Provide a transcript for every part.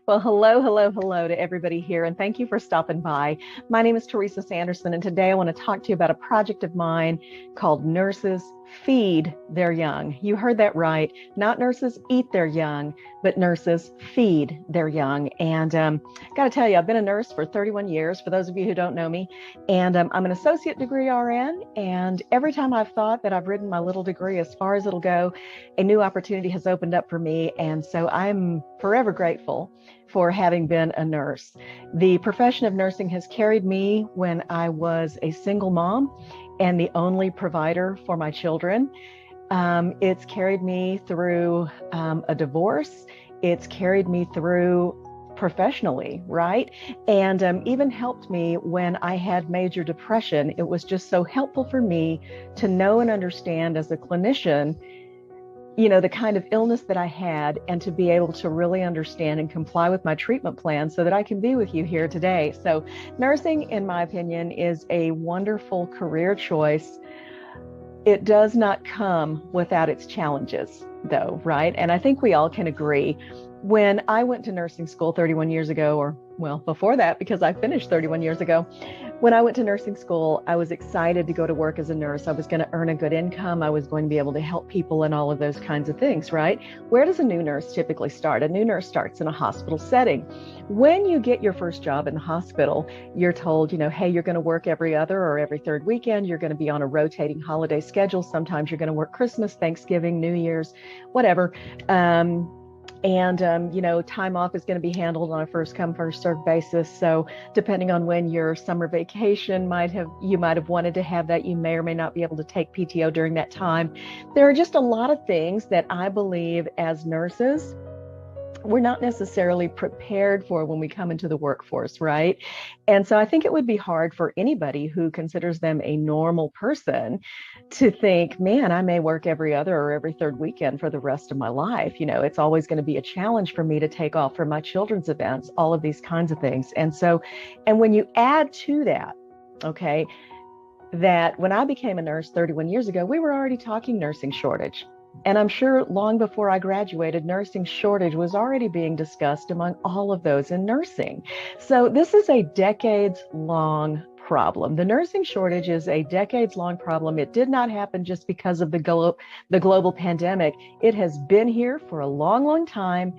Well, hello, hello, hello to everybody here, and thank you for stopping by. My name is Teresa Sanderson, and today I want to talk to you about a project of mine called Nurses Feed Their Young. You heard that right. Not nurses eat their young, but nurses feed their young. And got to tell you, I've been a nurse for 31 years, for those of you who don't know me, and I'm an associate degree RN. And every time I've thought that I've ridden my little degree as far as it'll go, a new opportunity has opened up for me. And so I'm forever grateful for having been a nurse. The profession of nursing has carried me when I was a single mom and the only provider for my children. It's carried me through a divorce. It's carried me through professionally, right? And even helped me when I had major depression. It was just so helpful for me to know and understand as a clinician, the kind of illness that I had, and to be able to really understand and comply with my treatment plan so that I can be with you here today. So nursing, in my opinion, is a wonderful career choice. It does not come without its challenges, though, right? And I think we all can agree. When I went to nursing school 31 years ago, or well, before that, because I finished 31 years ago, when I went to nursing school, I was excited to go to work as a nurse. I was going to earn a good income. I was going to be able to help people and all of those kinds of things, right? Where does a new nurse typically start? A new nurse starts in a hospital setting. When you get your first job in the hospital, you're told, hey, you're going to work every other or every third weekend. You're going to be on a rotating holiday schedule. Sometimes you're going to work Christmas, Thanksgiving, New Year's, whatever. Time off is going to be handled on a first come, first served basis. So depending on when your summer vacation you might have wanted to have that, you may or may not be able to take PTO during that time. There are just a lot of things that I believe as nurses we're not necessarily prepared for when we come into the workforce, right? And so I think it would be hard for anybody who considers them a normal person to think, man, I may work every other or every third weekend for the rest of my life. It's always going to be a challenge for me to take off for my children's events, all of these kinds of things. And when you add to that, okay, that when I became a nurse 31 years ago, we were already talking nursing shortage. And I'm sure long before I graduated, nursing shortage was already being discussed among all of those in nursing. So this is a decades-long problem. The nursing shortage is a decades-long problem. It did not happen just because of the global pandemic. It has been here for a long, long time.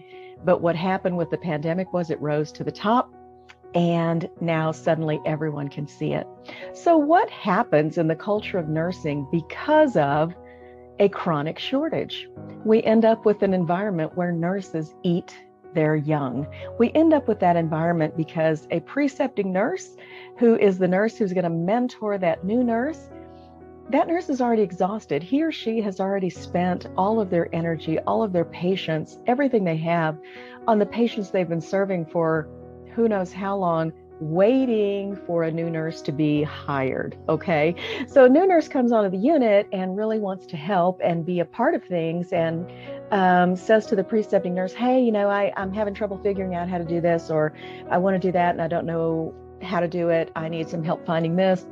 But what happened with the pandemic was it rose to the top. And now suddenly everyone can see it. So what happens in the culture of nursing because of a chronic shortage? We end up with an environment where nurses eat their young. We end up with that environment because a precepting nurse, who is the nurse who's going to mentor that new nurse, that nurse is already exhausted. He or she has already spent all of their energy, all of their patience, everything they have on the patients they've been serving for who knows how long, waiting for a new nurse to be hired. Okay. So a new nurse comes onto the unit and really wants to help and be a part of things, and says to the precepting nurse, hey, I'm having trouble figuring out how to do this, or I want to do that and I don't know how to do it. I need some help finding this.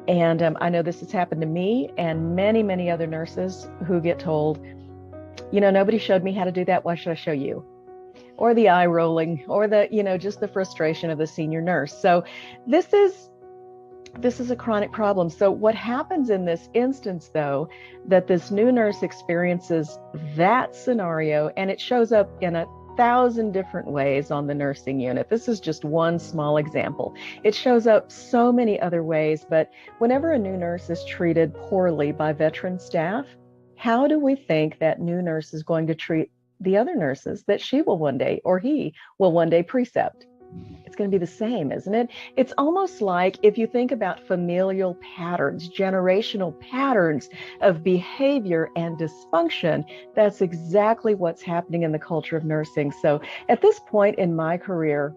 And I know this has happened to me and many, many other nurses who get told, nobody showed me how to do that. Why should I show you? Or the eye rolling, or just the frustration of the senior nurse. So this is a chronic problem. So what happens in this instance, though, that this new nurse experiences that scenario, and it shows up in 1,000 different ways on the nursing unit. This is just one small example. It shows up so many other ways, but whenever a new nurse is treated poorly by veteran staff, how do we think that new nurse is going to treat the other nurses that she will one day, or he will one day precept? It's going to be the same, isn't it? It's almost like if you think about familial patterns, generational patterns of behavior and dysfunction, that's exactly what's happening in the culture of nursing. So at this point in my career,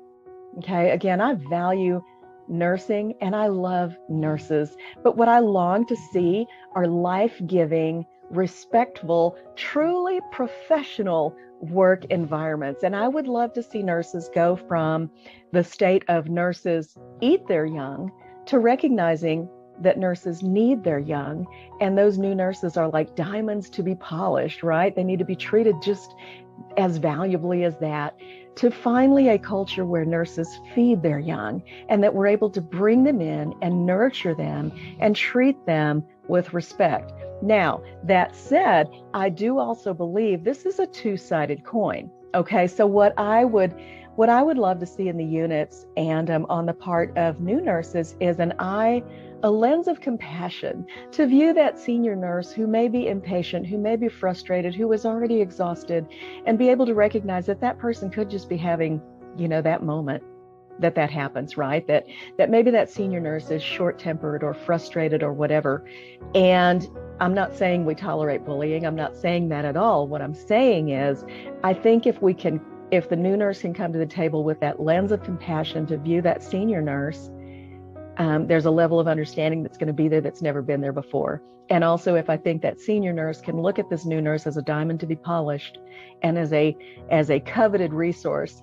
okay, again, I value nursing and I love nurses, but what I long to see are life-giving, respectful, truly professional work environments. And I would love to see nurses go from the state of nurses eat their young to recognizing that nurses need their young, and those new nurses are like diamonds to be polished, right? They need to be treated just as valuably as that, to finally a culture where nurses feed their young and that we're able to bring them in and nurture them and treat them with respect. Now, that said, I do also believe this is a two-sided coin. Okay, so what I would love to see in the units and on the part of new nurses is a lens of compassion to view that senior nurse who may be impatient, who may be frustrated, who is already exhausted, and be able to recognize that that person could just be having, that moment that happens, right? That maybe that senior nurse is short-tempered or frustrated or whatever. And I'm not saying we tolerate bullying. I'm not saying that at all. What I'm saying is, I think if the new nurse can come to the table with that lens of compassion to view that senior nurse, there's a level of understanding that's going to be there that's never been there before. And also, if I think that senior nurse can look at this new nurse as a diamond to be polished and as a coveted resource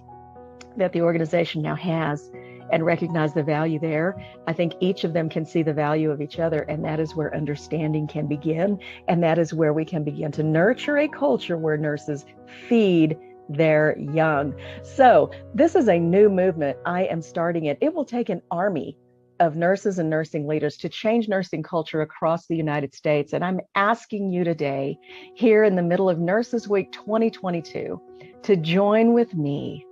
that the organization now has, and recognize the value there, I think each of them can see the value of each other, and that is where understanding can begin, and that is where we can begin to nurture a culture where nurses feed their young. So this is a new movement. I am starting it. It will take an army of nurses and nursing leaders to change nursing culture across the United States. And I'm asking you today, here in the middle of Nurses Week 2022, to join with me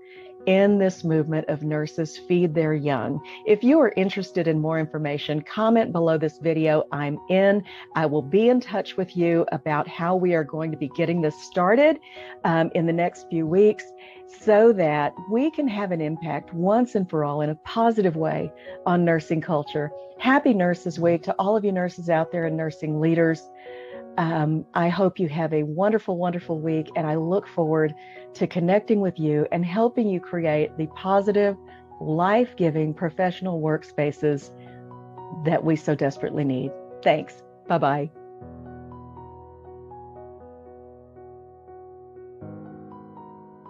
in this movement of nurses feed their young. If you are interested in more information, comment below this video. I'm in. I will be in touch with you about how we are going to be getting this started in the next few weeks, so that we can have an impact once and for all in a positive way on nursing culture. Happy Nurses Week to all of you nurses out there and nursing leaders. I hope you have a wonderful, wonderful week, and I look forward to connecting with you and helping you create the positive, life-giving professional workspaces that we so desperately need. Thanks. Bye-bye.